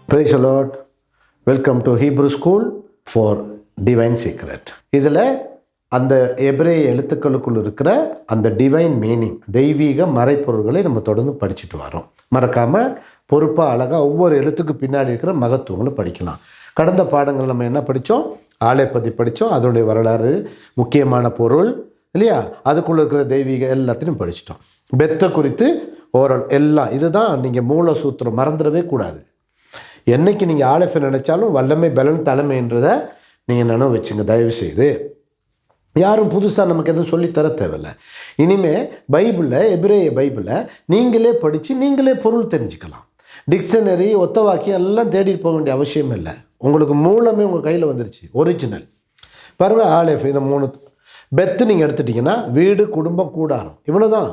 Praise the Lord. Welcome to Hebrew School for Divine Secret. இதில் அந்த எபிரேய எழுத்துக்களுக்குள் இருக்கிற அந்த டிவைன் மீனிங், தெய்வீக மறைப்பொருள்களை நம்ம தொடர்ந்து படிச்சுட்டு வரோம். மறக்காமல் பொறுப்பாக அழகாக ஒவ்வொரு எழுத்துக்கு பின்னாடி இருக்கிற மகத்துவங்களை படிக்கலாம். கடந்த பாடங்கள் நம்ம என்ன படித்தோம்? ஆளை பற்றி படித்தோம், அதனுடைய வரலாறு, முக்கியமான பொருள் இல்லையா, அதுக்குள்ளே இருக்கிற தெய்வீக எல்லாத்தையும் படிச்சிட்டோம். பெத்தை குறித்து ஓரல் எல்லாம், இதுதான் நீங்கள் மூல சூத்திரம், மறந்துடவே கூடாது. என்னைக்கு நீங்கள் ஆலெஃபை நினைச்சாலும் வல்லமை பலன் தலைமைன்றதை நீங்கள் நினைவு வச்சுங்க தயவு செய்து. யாரும் புதுசாக நமக்கு எதுவும் சொல்லித்தர தேவையில்லை. இனிமேல் பைபிளில், எபிரேய பைபிளில் நீங்களே படித்து நீங்களே பொருள் தெரிஞ்சுக்கலாம். டிக்ஷனரி, ஒத்த வாக்கியம் எல்லாம் தேடி போக வேண்டிய அவசியம் இல்லை. உங்களுக்கு மூலமே உங்கள் கையில் வந்துருச்சு, ஒரிஜினல். பாருங்கள், ஆலெஃப் இந்த 3. பெத்து நீங்கள் எடுத்துட்டிங்கன்னா வீடு, குடும்பம், கூடாரம், இவ்வளோதான்.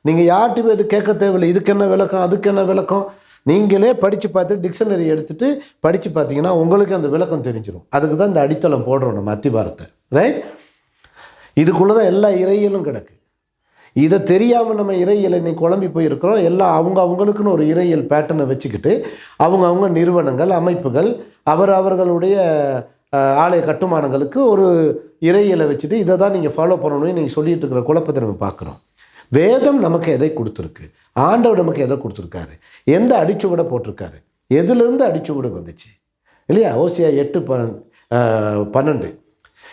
நீங்கள் யார்கிட்டையும் எது கேட்க தேவையில்லை. இதுக்கு என்ன விளக்கம், அதுக்கு என்ன விளக்கம், நீங்களே படித்து பார்த்து டிக்ஷனரி எடுத்துகிட்டு படித்து பார்த்தீங்கன்னா உங்களுக்கு அந்த விளக்கம் தெரிஞ்சிடும். அதுக்கு தான் இந்த அடித்தளம் போடுறோம் நம்ம அத்திவாரத்தை, ரைட்? இதுக்குள்ளே தான் எல்லா இறையியலும் கிடக்கு. இதை தெரியாமல் நம்ம இறையியலை இன்னைக்கு குழம்பி போயிருக்கிறோம். எல்லாம் அவங்களுக்குன்னு ஒரு இறையியல் பேட்டர்னை வச்சுக்கிட்டு அவங்க நிறுவனங்கள், அமைப்புகள், அவர்களுடைய ஆலய கட்டுமானங்களுக்கு ஒரு இறையியலை வச்சுட்டு இதை தான் நீங்கள் ஃபாலோ பண்ணணும்னு நீங்கள் சொல்லிட்டு இருக்கிற குழப்பத்தை நம்ம பார்க்குறோம். வேதம் நமக்கு எதை கொடுத்துருக்கு, ஆண்டவர் நமக்கு எதை கொடுத்துருக்காரு, எந்த அடிச்சுவடை போட்டிருக்காரு, எதுலேருந்து அடிச்சுவடை வந்துச்சு இல்லையா? ஓசியா 8:12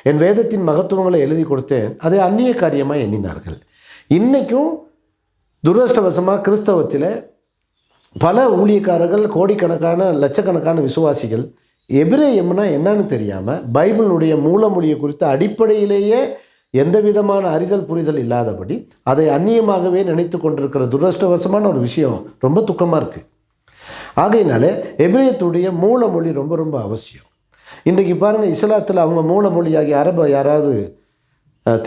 என் வேதத்தின் மகத்துவங்களை எழுதி கொடுத்தேன், அதை அந்நிய காரியமாக எண்ணினார்கள். இன்றைக்கும் துரதிர்ஷ்டவசமாக கிறிஸ்தவத்தில் பல ஊழியக்காரர்கள், கோடிக்கணக்கான லட்சக்கணக்கான விசுவாசிகள் எபிரேயம்னா என்னன்னு தெரியாமல் பைபிளுடைய மூலமொழியை குறித்த அடிப்படையிலேயே எந்த விதமான அறிதல் புரிதல் இல்லாதபடி அதை அந்நியமாகவே நினைத்து கொண்டிருக்கிற துரதிர்ஷ்டவசமான ஒரு விஷயம் ரொம்ப துக்கமாக இருக்குது. ஆகையினாலே எபிரேயத்துடைய மூலமொழி ரொம்ப ரொம்ப அவசியம். இன்றைக்கு பாருங்கள், இஸ்லாத்தில் அவங்க மூலமொழியாகி அரபை யாராவது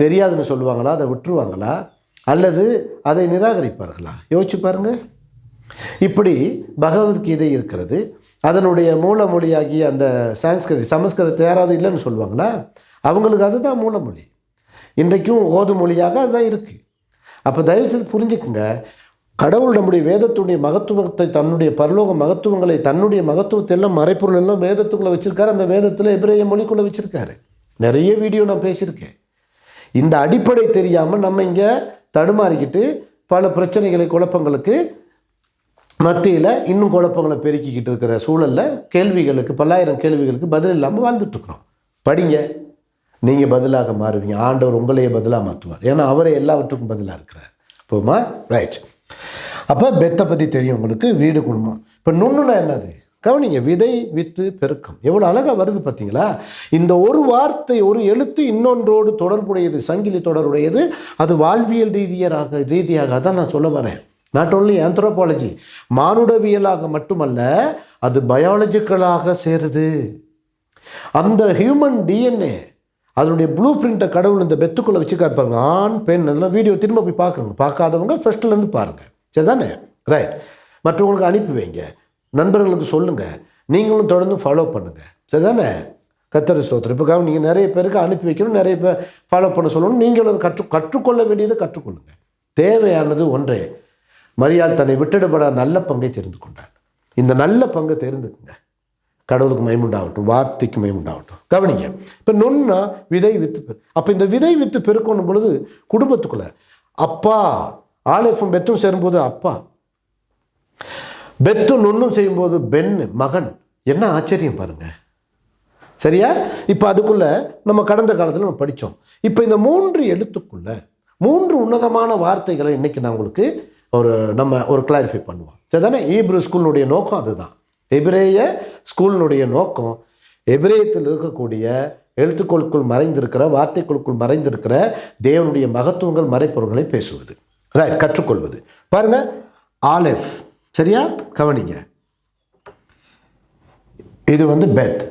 தெரியாதுன்னு சொல்லுவாங்களா, அதை விட்டுருவாங்களா, அல்லது அதை நிராகரிப்பார்களா? யோசிச்சு பாருங்கள். இப்படி பகவத்கீதை இருக்கிறது, அதனுடைய மூலமொழியாகி அந்த சமஸ்கிருதத்தை யாராவது இல்லைன்னு சொல்லுவாங்களா? அவங்களுக்கு அதுதான் மூலமொழி. இன்றைக்கும் ஓது மொழியாக அதுதான் இருக்குது. அப்போ தயவுசெய்து புரிஞ்சுக்குங்க, கடவுள் நம்முடைய வேதத்துடைய மகத்துவத்தை, தன்னுடைய பரலோக மகத்துவங்களை, தன்னுடைய மகத்துவத்தை எல்லாம் மறைப்பொருள் எல்லாம் வேதத்துக்குள்ளே வச்சுருக்காரு. அந்த வேதத்தில் எபிரேய மொழிக்குள்ளே வச்சுருக்காரு. நிறைய வீடியோ நான் பேசியிருக்கேன். இந்த அடிப்படை தெரியாமல் நம்ம இங்கே தடுமாறிக்கிட்டு பல பிரச்சனைகளை, குழப்பங்களுக்கு மத்தியில் இன்னும் குழப்பங்களை பெருக்கிக்கிட்டு இருக்கிற சூழலில் கேள்விகளுக்கு, பல்லாயிரம் கேள்விகளுக்கு பதில் இல்லாமல் வாழ்ந்துட்டுருக்குறோம். படிங்க, நீங்கள் பதிலாக மாறுவீங்க. ஆண்டவர் உங்களையே பதிலாக மாற்றுவார். ஏன்னா அவரே எல்லாவற்றுக்கும் பதிலாக இருக்கிறார். போமா, ரைட்? அப்போ பெத்தை பற்றி தெரியும் உங்களுக்கு, வீடு, குடும்பம். இப்போ நுண்ணுனா என்னது கவனிங்க, விதை, வித்து, பெருக்கம். எவ்வளோ அழகாக வருது பார்த்தீங்களா? இந்த ஒரு வார்த்தை, ஒரு எழுத்து இன்னொன்றோடு தொடர்புடையது, சங்கிலி தொடர்புடையது. அது வாழ்வியல் ரீதியாக தான் நான் சொல்ல வரேன். நாட் ஓன்லி ஆந்த்ரோபாலஜி, மானுடவியலாக மட்டுமல்ல, அது பயாலஜிக்கலாக சேருது. அந்த ஹியூமன் டிஎன்ஏ, அதனுடைய ப்ளூ பிரிண்ட்டை கடவுள் இந்த பெத்துக்குள்ளே வச்சுக்காரு பாருங்க. ஆண், பெண், அதெல்லாம் வீடியோ திரும்ப போய் பார்க்குறோங்க. பார்க்காதவங்க ஃபர்ஸ்ட்லேருந்து பாருங்கள், சரி தானே? ரைட். மற்றவங்களுக்கு அனுப்பி வைங்க, நண்பர்களுக்கு சொல்லுங்கள், நீங்களும் தொடர்ந்து ஃபாலோ பண்ணுங்கள், சரி தானே? கர்த்தர் ஸ்தோத்திரம். இப்போ நீங்கள் நிறைய பேருக்கு அனுப்பி வைக்கணும், நிறைய பேர் ஃபாலோ பண்ண சொல்லணும். நீங்களும் அதை கற்றுக்கொள்ள வேண்டியதை கற்றுக்கொள்ளுங்கள். தேவையானது ஒன்றே, மரியாள் தன்னை விட்டுடுபடாத நல்ல பங்கை தெரிந்து கொண்டார். இந்த நல்ல பங்கை தெரிந்துக்குங்க. கடவுளுக்கு மகிமையுண்டாகட்டும், வார்த்தைக்கு மகிமையுண்டாகட்டும். கவனிங்க, இப்போ நுண்ணா விதை வித்து. அப்போ இந்த விதை வித்து பெருக்கணும் பொழுது குடும்பத்துக்குள்ள அப்பா, ஆலெஃபும் பெத்தும் சேரும்போது அப்பா, பெத்தும் நுண்ணும் செய்யும்போது பெண், மகன். என்ன ஆச்சரியம் பாருங்க, சரியா? இப்போ அதுக்குள்ள நம்ம கடந்த காலத்தில் நம்ம படித்தோம். இப்போ இந்த 3 எழுத்துக்குள்ள 3 உன்னதமான வார்த்தைகளை இன்னைக்கு நான் உங்களுக்கு ஒரு கிளாரிஃபை பண்ணுவோம், சரி தானே? ஹீப்ரூ ஸ்கூலினுடைய நோக்கம் அதுதான். எபிரேய ஸ்கூலினுடைய நோக்கம் எபிரேயத்தில் இருக்கக்கூடிய எழுத்துக்களுக்குள் மறைந்திருக்கிற, வார்த்தைகளுக்குள் மறைந்திருக்கிற தேவனுடைய மகத்துவங்கள், மறைப்பொருள்களை பேசுவது, கற்றுக்கொள்வது. பாருங்க, ஆலெஃப், சரியா? கவனிங்க, இது பெத்.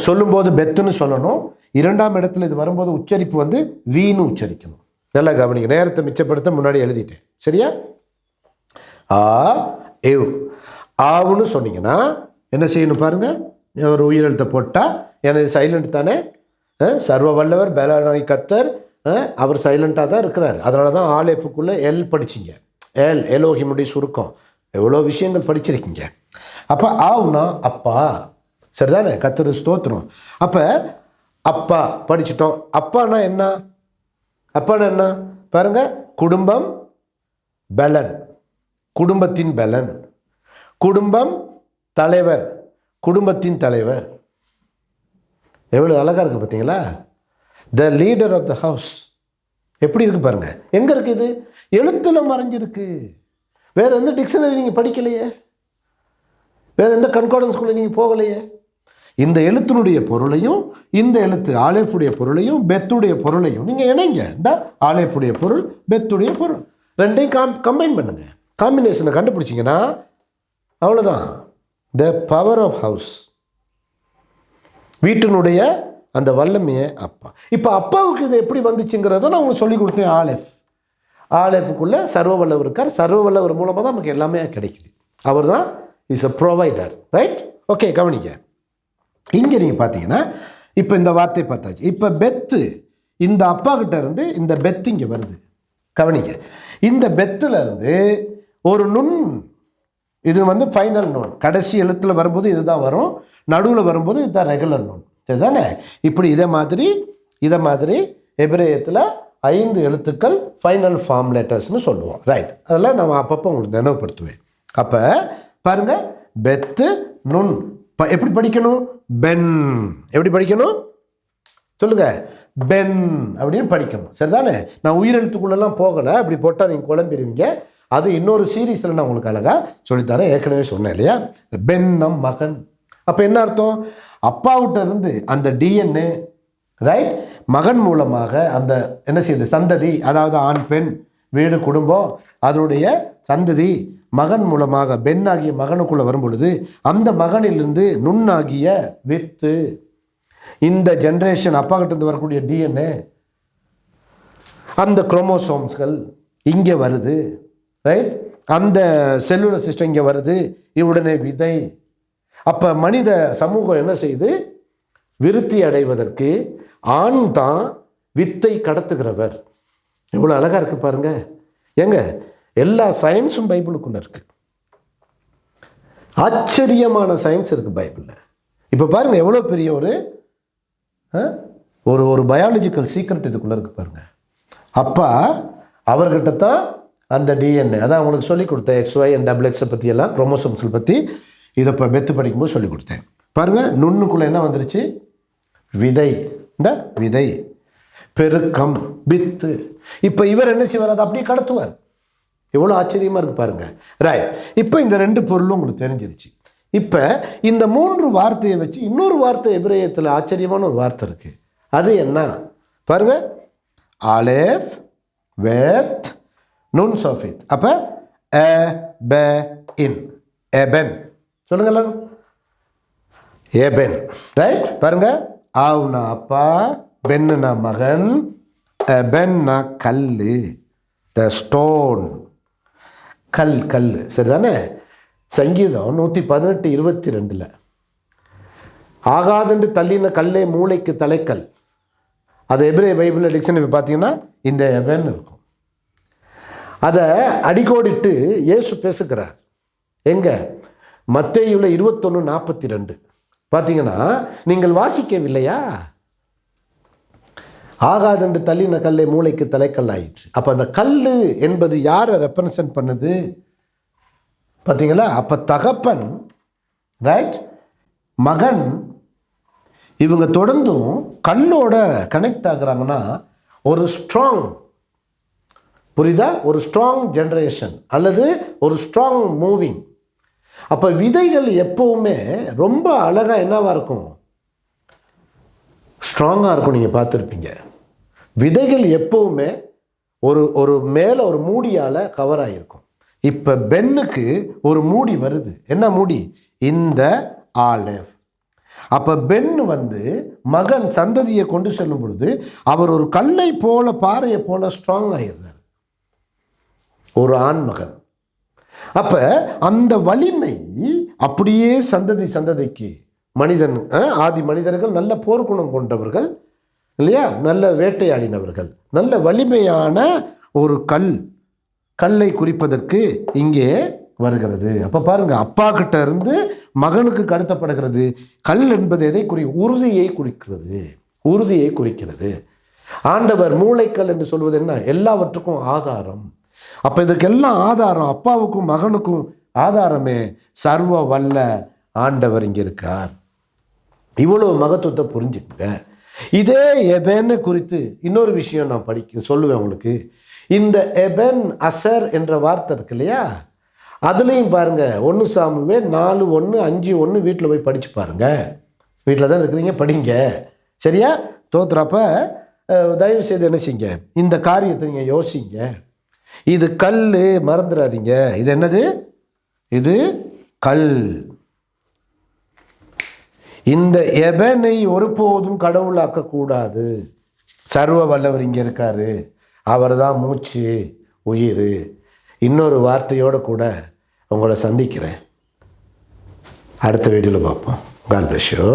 சொல்லும்போது பெத்துன்னு சொல்லணும். 2ஆம் இடத்துல இது வரும்போது உச்சரிப்பு வீணு உச்சரிக்கணும். நல்லா கவனிங்க, நேரத்தை மிச்சப்படுத்த முன்னாடி எழுதிட்டேன், சரியா? ஆ எவ் ஆவுன்னு சொன்னீங்கன்னா என்ன செய்யணும் பாருங்க, ஒரு உயிரெழுத்தை போட்டால், எனது சைலண்ட் தானே, சர்வ வல்லவர் பேலானாய் கர்த்தர், அவர் சைலண்ட்டாக தான் இருக்கிறார். அதனால தான் ஆலேஃபுக்குள்ளே எல் படிச்சிங்க. எலோஹிமுடைய சுருக்கம் எவ்வளோ விஷயங்கள் படிச்சிருக்கீங்க. அப்போ ஆவுனா அப்பா, சரிதானே? கர்த்தருக்கு ஸ்தோத்திரம். அப்போ அப்பா படிச்சிட்டோம். அப்பானா என்ன? அப்பானா என்ன பாருங்க, குடும்பம் பலன், குடும்பத்தின் பலன், குடும்பம் தலைவர், குடும்பத்தின் தலைவர். எவ்வளோ அழகாக இருக்குது பார்த்தீங்களா? The leader of the house எப்படி இருக்கு பாருங்க. எங்கே இருக்கு இது? எழுத்துல மறைஞ்சிருக்கு. வேற எந்த டிக்ஷனரி நீங்கள் படிக்கலையே, வேற எந்த கன்கார்டன்ஸ்குள்ளே நீங்கள் போகலையே. இந்த எழுத்தினுடைய பொருளையும் இந்த எழுத்து ஆலேப்புடைய பொருளையும் பெத்துடைய பொருளையும் நீங்கள் இணைங்க. இந்த ஆலேப்புடைய பொருள் பெத்துடைய பொருள் ரெண்டையும் கம்பைன் பண்ணுங்க. காம்பினேஷனை கண்டுபிடிச்சிங்கன்னா அவ்வளோதான். த பவர் ஆஃப் ஹவுஸ், வீட்டினுடைய அந்த வல்லமையை அப்பா. இப்போ அப்பாவுக்கு இது எப்படி வந்துச்சுங்கிறத நான் உங்களுக்கு சொல்லி கொடுத்தேன். ஆலேப்புக்குள்ளே சர்வ வல்லவர் இருக்கார். சர்வ வல்லவர் மூலமாக தான் நமக்கு எல்லாமே கிடைக்குது. அவர் தான் is a provider, right? Okay, கவனிங்க. இங்கே நீங்கள் பார்த்தீங்கன்னா இப்போ இந்த வார்த்தை பார்த்தாச்சு. இப்போ பெத்து இந்த அப்பா கிட்ட இருந்து இந்த பெத்து இங்கே வருது. கவனிங்க, இந்த பெத்துல இருந்து ஒரு நுண், இது வந்து ஃபைனல் நோன். கடைசி எழுத்தில் வரும்போது இதுதான் வரும், நடுவில் வரும்போது இதுதான் ரெகுலர் நோன், சரிதானே? இப்படி இதை மாதிரி எபிரேயத்தில் 5 எழுத்துக்கள் ஃபைனல் ஃபார்ம் லெட்டர்ஸ்னு சொல்லுவோம், ரைட்? அதெல்லாம் நான் அப்பப்போ உங்களுக்கு நினைவுபடுத்துவேன். அப்போ பாருங்க, பெத்து நுண் எப்படி படிக்கணும்? பென். எப்படி படிக்கணும் சொல்லுங்க? பென் அப்படின்னு படிக்கணும், சரிதானே? நான் உயிரெழுத்துக்குள்ளெல்லாம் போகலை, அப்படி போட்டால் நீங்கள் குழம்பிடுவீங்க. அது இன்னொரு சீரீஸில் நான் உங்களுக்கு அழகாக சொல்லித்தரேன். ஏற்கனவே சொன்னேன் இல்லையா? பென் நம் மகன். அப்போ என்ன அர்த்தம்? அப்பாவிட்ட இருந்து அந்த டிஎன்ஏ, ரைட், மகன் மூலமாக அந்த என்ன செய்யுது சந்ததி, அதாவது ஆண் பெண் வீடு குடும்பம் அதனுடைய சந்ததி மகன் மூலமாக பெண் ஆகிய மகனுக்குள்ளே வரும் பொழுது அந்த மகனிலிருந்து நுண்ணாகிய வித்து, இந்த ஜென்ரேஷன் அப்பா கிட்ட வரக்கூடிய டிஎன்ஏ, அந்த குரோமோசோம்ஸ்கள் இங்கே வருது, ரைட்? அந்த செல்லுலர் சிஸ்டம் இங்கே வருது, இவுடனே விதை. அப்போ மனித சமூகம் என்ன செய்யுது? விருத்தி அடைவதற்கு ஆண் தான் வித்தை கடத்துகிறவர். எவ்வளோ அழகாக இருக்குது பாருங்க. ஏங்க, எல்லா சயின்ஸும் பைபிளுக்குள்ள இருக்கு. ஆச்சரியமான சயின்ஸ் இருக்கு பைபிளில். இப்போ பாருங்க, எவ்வளோ பெரிய ஒரு பயாலஜிக்கல் சீக்ரெட் இதுக்குள்ள இருக்கு பாருங்க. அப்பா அவர்கிட்ட தான் அந்த டிஎன்ஏ, அதான் உங்களுக்கு சொல்லிக் கொடுத்தேன். XY and XX பற்றி எல்லாம், குரோமோசோம்ஸை பற்றி இதை இப்போ பெத்து படிக்கும்போது சொல்லிக் கொடுத்தேன். பாருங்க, நுண்ணுக்குள்ளே என்ன வந்துருச்சு? விதை. இந்த விதை பெருக்கம் வித்து. இப்போ இவர் என்ன செய்வார்? அதை அப்படியே கடத்துவார். எவ்வளோ ஆச்சரியமாக இருக்கு பாருங்க, ரைட்? இப்போ இந்த 2 பொருளும் உங்களுக்கு தெரிஞ்சிருச்சு. இப்போ இந்த 3 வார்த்தையை வச்சு இன்னொரு வார்த்தை எபிரேயத்தில் ஆச்சரியமான ஒரு வார்த்தை இருக்கு. அது என்ன பாருங்க? ஆலேஃப் வேத் நுன் சோஃபித். அப்போ எபென் சொல்லுங்க, எபென், ரைட்? பாருங்க, ஆவுனா அப்பா, பென்னுனா மகன், எபென்னா கல்லு, த ஸ்டோன், கல், சரிதானே? சங்கீதம் 118:22 ஆகாதென்று தள்ளின கல்லே மூளைக்கு தலைக்கல். அது எபிரேய பைபிள் டிக்ஷனரி பார்த்தீங்கன்னா இந்த எபென் இருக்கும். அதை அடிக்கோடிட்டு இயேசு பேசுகிறார். எங்க? மத்தேயுல 21:42 பார்த்தீங்கன்னா, நீங்கள் வாசிக்கவில்லையா? ஆகாதென்று தள்ளின கல்லை மூளைக்கு தலைக்கல் ஆயிடுச்சு. அப்போ அந்த கல் என்பது யாரை ரெப்ரசன்ட் பண்ணுது பார்த்தீங்களா? அப்போ தகப்பன், ரைட், மகன், இவங்க தொடர்ந்தும் கல்லோட கனெக்ட் ஆகுறாங்கன்னா ஒரு ஸ்ட்ராங், புரியுதா? ஒரு ஸ்ட்ராங் ஜென்ரேஷன் அல்லது ஒரு ஸ்ட்ராங் மூவிங். அப்போ விதைகள் எப்பவுமே ரொம்ப அழகாக என்னவா இருக்கும்? ஸ்ட்ராங்காக இருக்கும். நீங்கள் பார்த்துருப்பீங்க, விதைகள் எப்பவுமே ஒரு மேலே ஒரு மூடியால் கவர் ஆகிருக்கும். இப்போ பென்னுக்கு ஒரு மூடி வருது. என்ன மூடி? இந்த ஆலேஃப். அப்போ பென் மகன் சந்ததியை கொண்டு செல்லும் பொழுது அவர் ஒரு கல்லை போல, பாறையை போல ஸ்ட்ராங் ஆகிடுறார், ஒரு ஆண் மகன். அப்போ அந்த வலிமை அப்படியே சந்ததிக்கு மனிதன், ஆதி மனிதர்கள் நல்ல போர்க்குணம் கொண்டவர்கள் இல்லையா? நல்ல வேட்டையாடினவர்கள், நல்ல வலிமையான ஒரு கல்லை குறிப்பதற்கு இங்கே வருகிறது. அப்போ பாருங்க, அப்பா கிட்ட இருந்து மகனுக்கு கடத்தப்படுகிறது. கல் என்பது எதை உறுதியை குறிக்கிறது, உறுதியை குறிக்கிறது. ஆண்டவர் மூளைக்கல் என்று சொல்வது என்ன? எல்லாவற்றுக்கும் ஆதாரம். அப்போ இதற்கெல்லாம் ஆதாரம், அப்பாவுக்கும் மகனுக்கும் ஆதாரமே சர்வ வல்ல ஆண்டவர் இங்கே இருக்கார். இவ்வளோ மகத்துவத்தை புரிஞ்சுக்கங்க. இதே எபேனை குறித்து இன்னொரு விஷயம் நான் சொல்லுவேன் உங்களுக்கு. இந்த எபென் அசர் என்ற வார்த்தை இருக்கு இல்லையா, அதுலேயும் பாருங்க 1 சாமுவேல் 4:1 5:1 வீட்டில் போய் படித்து பாருங்க. வீட்டில் தான் இருக்கிறீங்க, படிங்க. சரியா? தோத்துறப்ப தயவு செய்து என்ன செய்யுங்க, இந்த காரியத்தை நீங்கள் யோசிங்க. இது கல், மறந்துடாதீங்க. இது என்னது? இது கல். இந்த எபனை ஒருபோதும் கடவுளாக்கக்கூடாது. சர்வ வல்லவர் இங்கே இருக்காரு, அவர் தான் மூச்சு, உயிர். இன்னொரு வார்த்தையோடு கூட உங்களை சந்திக்கிறேன். அடுத்த வீடியோவில் பார்ப்போம். God bless you.